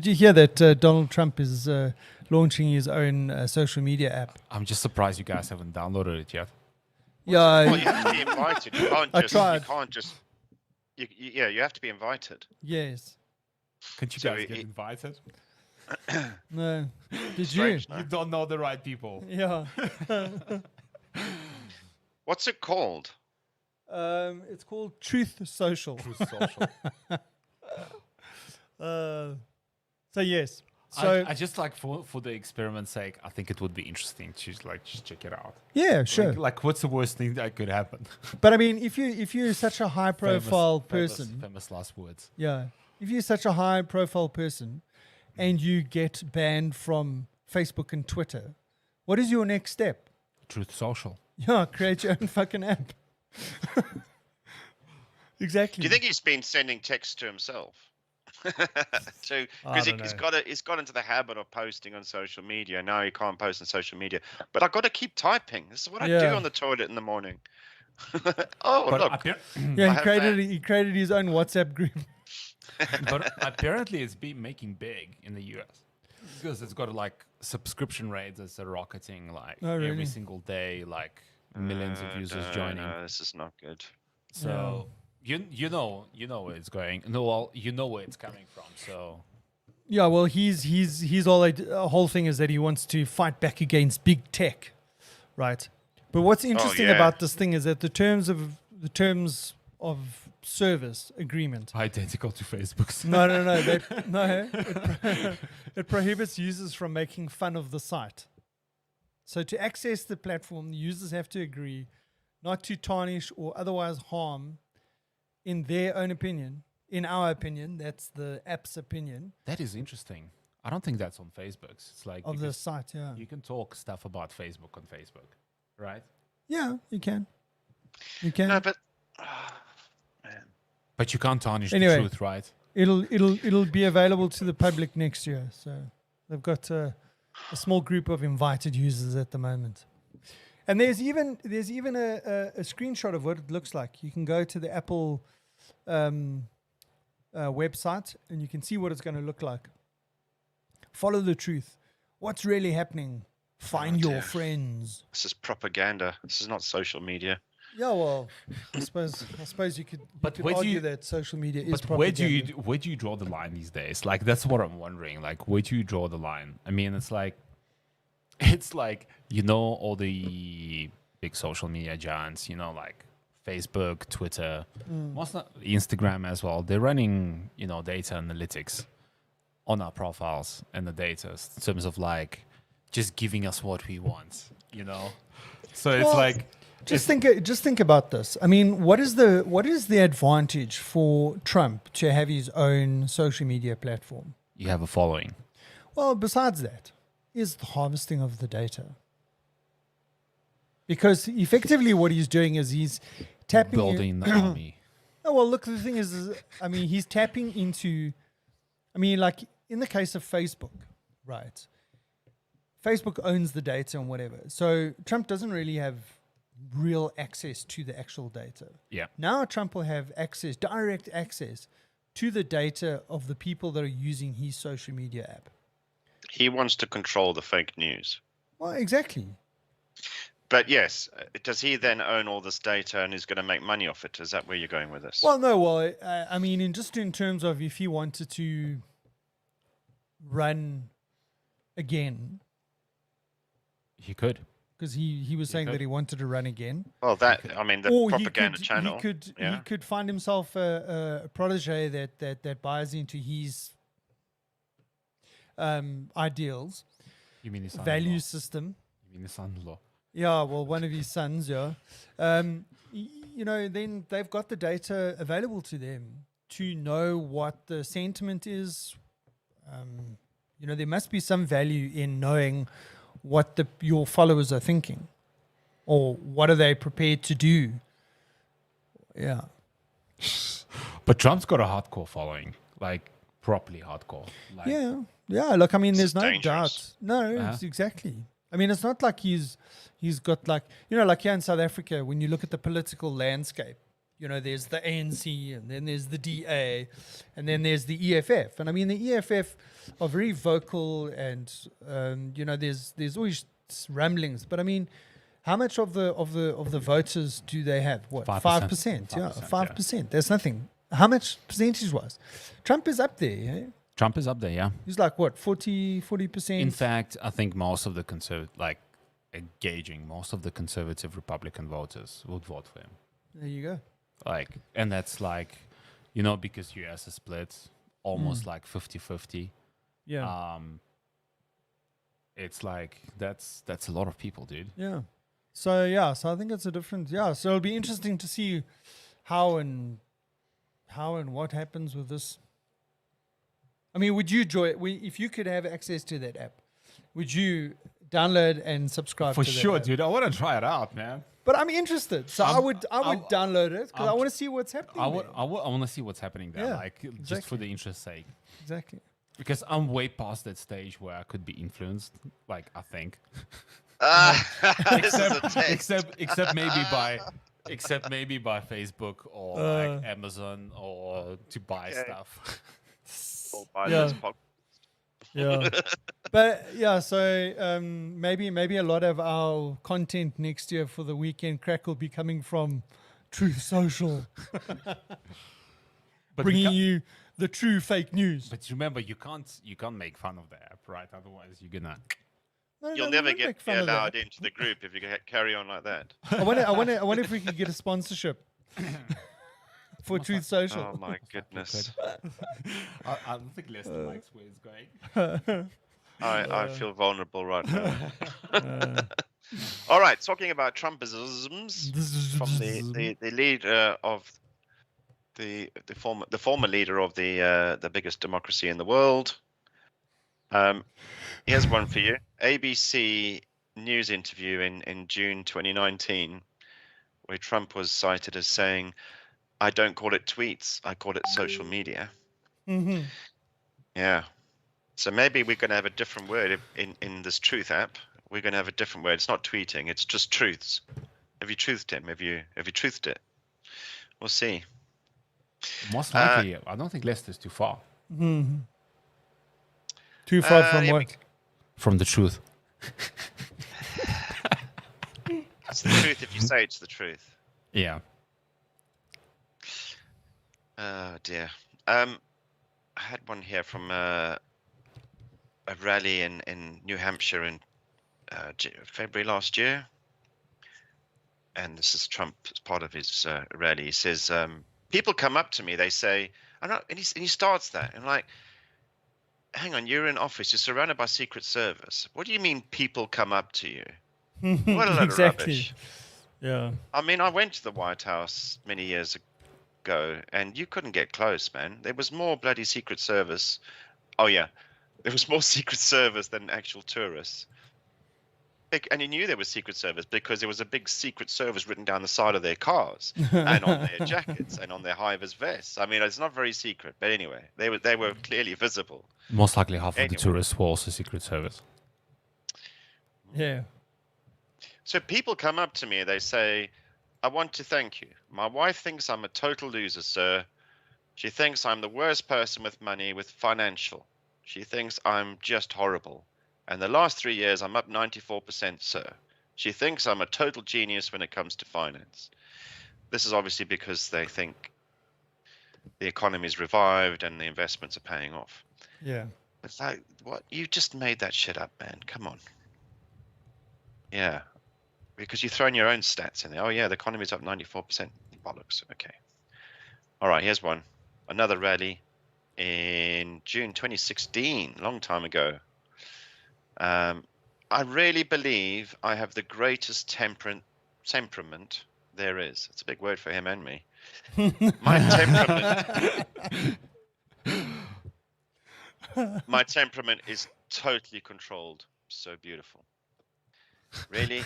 Did you hear that Donald Trump is launching his own social media app? I'm just surprised you guys haven't downloaded it yet. Yeah, Well, you have to be invited. You can't I just. tried. You can't just. Yeah, you have to be invited. yes. Can't you So guys it- get invited? No. Did Strange, you? no? You don't know the right people. Yeah. What's it called? It's called Truth Social. Truth Social. So yes. So I just like for the experiment's sake, I think it would be interesting to just check it out. yeah, sure. Like what's the worst thing that could happen? But I mean, if you're such a high profile person, Famous last words. yeah. If you're such a high profile person and you get banned from Facebook and Twitter, what is your next step? Truth Social. Yeah, create your own fucking app. Exactly. Do you think he's been sending texts to himself? Because he's got into the habit of posting on social media. Now he can't post on social media. But I've got to keep typing. This is what I do Yeah. on the toilet in the morning. Look. Yeah, I he have created his own WhatsApp group. but apparently it's been making big in the US because it's got like subscription rates that's rocketing like Oh, really? every single day, like millions of users joining. No, this is not good. So you know where it's going. No, well, you know where it's coming from. So Yeah, well, he's whole thing is that he wants to fight back against big tech, right? But what's interesting yeah. about this thing is that the terms of service agreement. identical to Facebook's. No. It prohibits users from making fun of the site. So to access the platform, the users have to agree not to tarnish or otherwise harm, in their own opinion. In our opinion, that's the app's opinion That is interesting. I don't think that's on Facebook's. It's like of the because site. Yeah, you can talk stuff about Facebook on Facebook, right? yeah, you can. You can. No, but But you can't tarnish Anyway. the truth, right? It'll be available to the public next year. So they've got a small group of invited users at the moment. And there's even a screenshot of what it looks like. You can go to the Apple website and you can see what it's going to look like. Follow the truth. What's really happening? Find your dear. friends. this is propaganda. This is not social media. Yeah, well, I suppose you could, But you where could do argue you- that social media is But propaganda. where do you draw the line these days? Like that's what I'm wondering. Like where do you draw the line? I mean, it's like all the big social media giants, like Facebook, Twitter, most not Instagram as well. They're running data analytics on our profiles and the data in terms of like just giving us what we want. So it's Well, like Just think about this. I mean, what is the advantage for Trump to have his own social media platform? you have a following. Well, besides that, is the harvesting of the data. Because effectively what he's doing is he's tapping Building the army. Oh, well, look, the thing is, I mean, he's tapping into, like in the case of Facebook, right? Facebook owns the data and whatever. So Trump doesn't really have real access to the actual data. Yeah. Now Trump will have direct access to the data of the people that are using his social media app. He wants to control the fake news. Well, exactly. But yes, does he then own all this data and is going to make money off it? Is that where you're going with this? Well, no. Well, I mean, in terms of if he wanted to run again, He could. because he was saying could. that he wanted to run again. Well, the Or propaganda channel. He yeah. could find himself a protege that buys into his ideals, You mean his son-in-law? value system. You mean his son-in-law? Yeah, well, one of his sons, yeah. Then they've got the data available to them to know what the sentiment is. There must be some value in knowing what your followers are thinking, or what are they prepared to do. Yeah. But Trump's got a hardcore following, like properly hardcore. Like, Yeah. Look, I mean, there's It's no dangerous. doubt. No, Uh-huh. it's exactly. I mean, it's not like he's got like here in South Africa, when you look at the political landscape, you know, there's the ANC, and then there's the DA, and then there's the EFF. And I mean, the EFF are very vocal, and you know, there's always ramblings. But I mean, how much of the voters do they have? What, 5%. 5%? Yeah, 5%. That's nothing. How much percentage-wise? Trump is up there. Yeah? Trump is up there, yeah. He's like what, 40%? In fact, I think most of the most of the conservative Republican voters would vote for him. There you go. And that's like, you know, because US is split almost like 50-50. Yeah. It's like that's a lot of people, dude. Yeah. So I think it's a different. Yeah. So it'll be interesting to see how and what happens with this. I mean, would you enjoy it if you could have access to that app? Would you download and subscribe? For to that sure, app? dude. I want to try it out, man. But I'm interested, so I would download it because I want to see what's happening. I want to see what's happening there, Yeah, just for the interest's sake. Exactly. Because I'm way past that stage where I could be influenced. Like, I think. This is a test. except maybe by Facebook or like Amazon or to buy stuff. Or buy Yeah. this podcast. Yeah. But yeah, so maybe a lot of our content next year for the Weekend Crack will be coming from Truth Social, But bringing you the true fake news. But remember, you can't make fun of the app, right? Otherwise, you're gonna. No, You'll we never won't get make fun of that. allowed into the group if you carry on like that. I wonder if we could get a sponsorship for Truth Social. Oh my goodness. I don't think Lester likes where it's going. I feel vulnerable right now. All right, talking about Trumpisms from the leader of the former leader of the biggest democracy in the world. Here's one for you. ABC News interview in June 2019, where Trump was cited as saying, "I don't call it tweets, I call it social media." Mm-hmm. Yeah. So maybe we're going to have a different word in this Truth app. We're going to have a different word. It's not tweeting. It's just truths. Have you truthed him? Have you truthed it? We'll see. Most likely, I don't think Lester's too far Mm-hmm. Too far from yeah, what? from the truth. It's the truth if you say it's the truth. Yeah. Oh dear. I had one here from a rally in New Hampshire in February last year, and this is Trump as part of his rally. He says, "People come up to me, they say, I'm not," and he starts that, and like, hang on, you're in office, you're surrounded by Secret Service. What do you mean people come up to you? What a load of rubbish. Yeah. I mean, I went to the White House many years ago, and you couldn't get close, man. There was more bloody Secret Service. Oh yeah, there was more Secret Service than actual tourists. And you knew there was Secret Service because there was a big Secret Service written down the side of their cars and on their jackets and on their high-vis vests. I mean, it's not very secret, but anyway, they were clearly visible. Most likely half of Anyway. the tourists were also Secret Service. Yeah. So people come up to me, they say, "I want to thank you. My wife thinks I'm a total loser, sir. She thinks I'm the worst person with money, with financial. She thinks I'm just horrible. And the last 3 years, I'm up 94%, sir. She thinks I'm a total genius when it comes to finance." This is obviously because they think the economy's revived and the investments are paying off. Yeah. It's like, what? You just made that shit up, man. Come on. Yeah. Because you've thrown your own stats in there. Oh, yeah, the economy's up 94%. Bollocks. Okay. All right, here's one. Another rally in June 2016, long time ago. "I really believe I have the greatest temperament there is." It's a big word for him and me. My temperament is totally controlled. So beautiful. Really?